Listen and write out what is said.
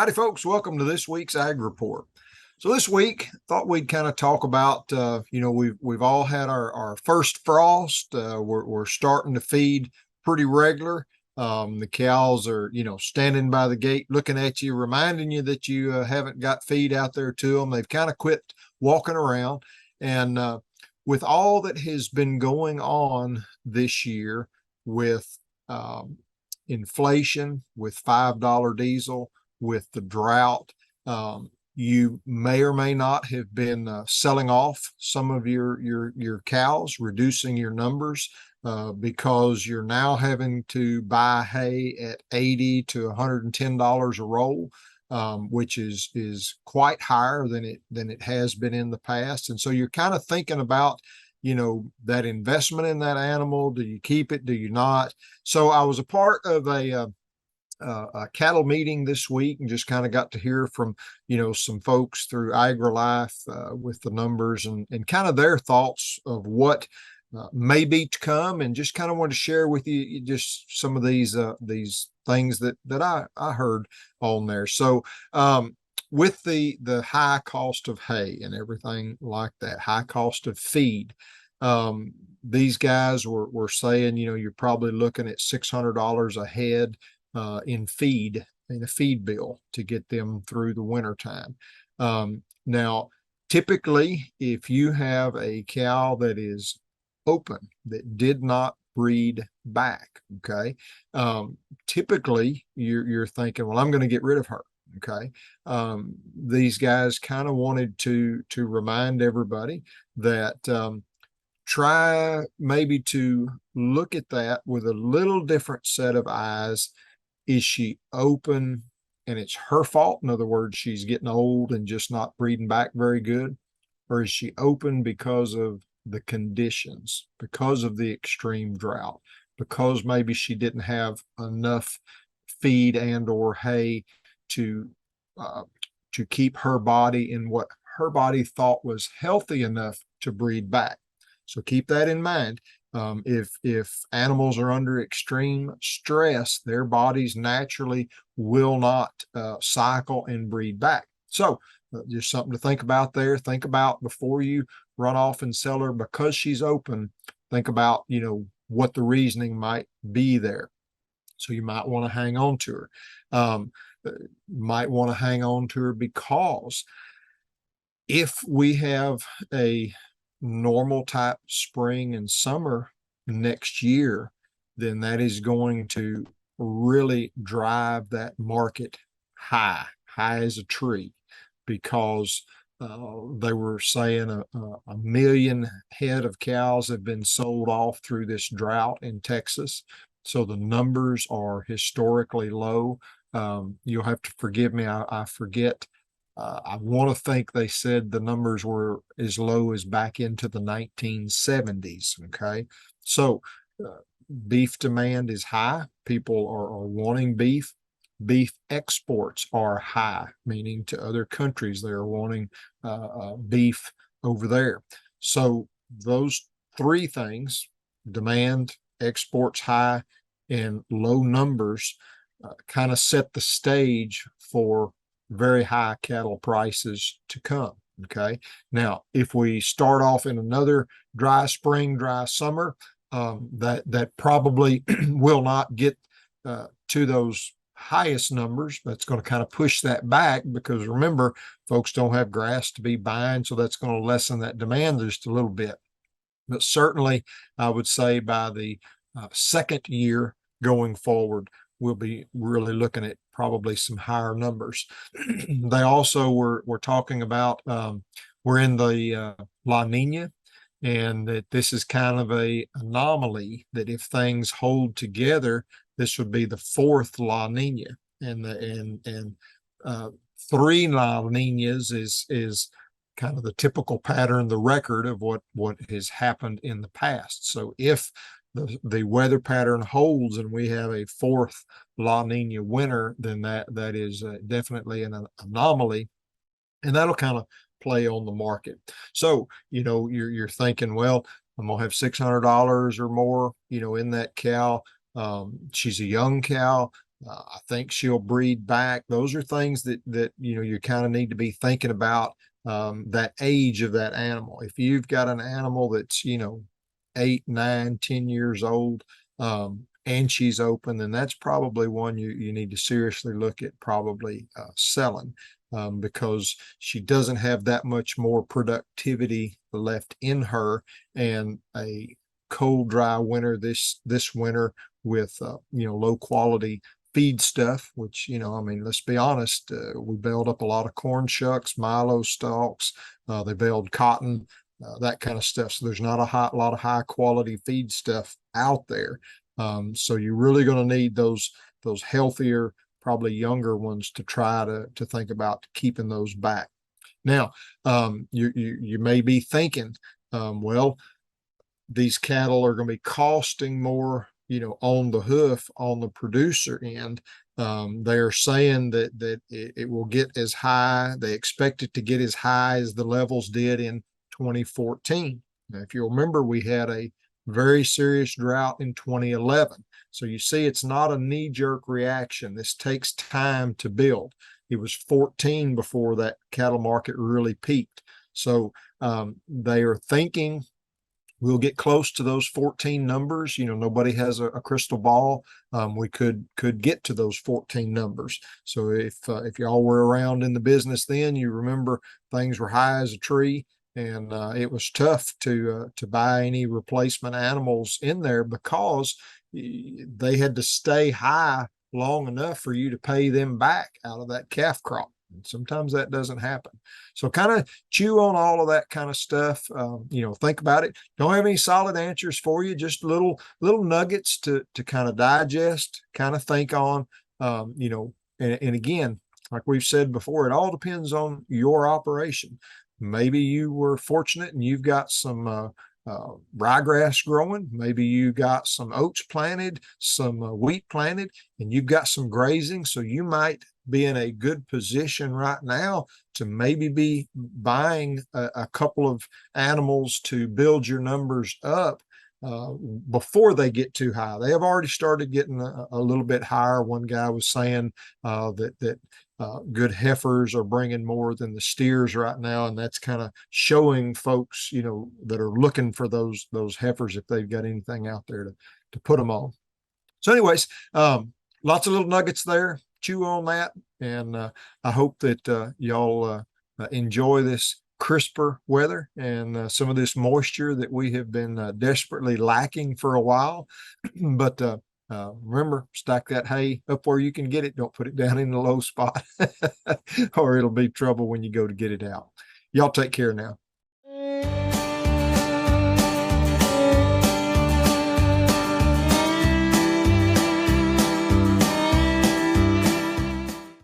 Howdy, folks. Welcome to this week's Ag Report. So this week, thought we'd kind of talk about, we've all had our first frost. We're starting to feed pretty regular. The cows are, standing by the gate, looking at you, reminding you that you haven't got feed out there to them. They've kind of quit walking around. And with all that has been going on this year with inflation, with $5 diesel, with the drought, you may or may not have been selling off some of your cows, reducing your numbers because you're now having to buy hay at $80 to $110 a roll, which is quite higher than it has been in the past. And so you're kind of thinking about, that investment in that animal. Do you keep it? Do you not? So I was a part of a cattle meeting this week and just kind of got to hear from, some folks through AgriLife with the numbers and kind of their thoughts of what may be to come, and just kind of want to share with you just some of these things that I heard on there. So with the high cost of hay and everything like that, high cost of feed, these guys were saying, you're probably looking at $600 a head in a feed bill to get them through the winter time. Now, typically, if you have a cow that is open, that did not breed back, okay, typically you're thinking, well, I'm going to get rid of her. Okay. These guys kind of wanted to remind everybody that try maybe to look at that with a little different set of eyes. Is she open and it's her fault? In other words, she's getting old and just not breeding back very good? Or is she open because of the conditions, because of the extreme drought, because maybe she didn't have enough feed and or hay to keep her body in what her body thought was healthy enough to breed back? So keep that in mind. If animals are under extreme stress, their bodies naturally will not cycle and breed back. So just something to think about there. Think about before you run off and sell her because she's open. Think about, what the reasoning might be there. So you might want to hang on to her. Might want to hang on to her because if we have a normal type spring and summer next year, then that is going to really drive that market high as a tree, because they were saying a million head of cows have been sold off through this drought in Texas. So the numbers are historically low. You'll have to forgive me. I forget. I want to think they said the numbers were as low as back into the 1970s. Okay. So beef demand is high. People are wanting beef. Beef exports are high, meaning to other countries, they're wanting beef over there. So those three things, demand, exports high, and low numbers, kind of set the stage for very high cattle prices to come. Okay. Now, if we start off in another dry spring, dry summer, that probably will not get to those highest numbers. That's going to kind of push that back, because remember, folks don't have grass to be buying, so that's going to lessen that demand just a little bit. But certainly, I would say by the second year going forward, we'll be really looking at probably some higher numbers. They also were talking about we're in the La Nina, and that this is kind of a anomaly, that if things hold together, this would be the fourth La Nina, and three La Ninas is kind of the typical pattern, the record of what has happened in the past. So if the weather pattern holds and we have a fourth La Nina winter, then that is definitely an anomaly, and that'll kind of play on the market. So you're thinking, well, I'm gonna have $600 or more in that cow. She's a young cow. I think she'll breed back. Those are things that you kind of need to be thinking about, that age of that animal. If you've got an animal that's 8, 9, 10 years old, and she's open, then that's probably one you need to seriously look at probably selling, because she doesn't have that much more productivity left in her. And a cold, dry winter this winter with low quality feed stuff, which I mean, let's be honest, we baled up a lot of corn shucks, milo stalks, they baled cotton, that kind of stuff. So there's not a lot of high quality feed stuff out there. So you're really going to need those healthier, probably younger ones to try to think about keeping those back. Now, you may be thinking, well, these cattle are going to be costing more, on the hoof, on the producer end. They are saying that it will get as high. They expect it to get as high as the levels did in 2014. Now, if you remember, we had a very serious drought in 2011. So you see, it's not a knee-jerk reaction. This takes time to build. It was 14 before that cattle market really peaked. So they are thinking we'll get close to those 14 numbers. Nobody has a crystal ball. We could get to those 14 numbers. So if y'all were around in the business then, you remember things were high as a tree, and it was tough to buy any replacement animals in there because they had to stay high long enough for you to pay them back out of that calf crop. And sometimes that doesn't happen. So kind of chew on all of that kind of stuff. Think about it. Don't have any solid answers for you, just little nuggets to kind of digest, kind of think on. And again, like we've said before, it all depends on your operation. Maybe you were fortunate and you've got some ryegrass growing. Maybe you got some oats planted, some wheat planted, and you've got some grazing. So you might be in a good position right now to maybe be buying a couple of animals to build your numbers up before they get too high. They have already started getting a little bit higher. One guy was saying that good heifers are bringing more than the steers right now, and that's kind of showing folks, that are looking for those heifers, if they've got anything out there to put them on. So anyways, lots of little nuggets there. Chew on that, and I hope that y'all enjoy this crisper weather and some of this moisture that we have been desperately lacking for a while. But remember, stack that hay up where you can get it. Don't put it down in the low spot or it'll be trouble when you go to get it out. Y'all take care now.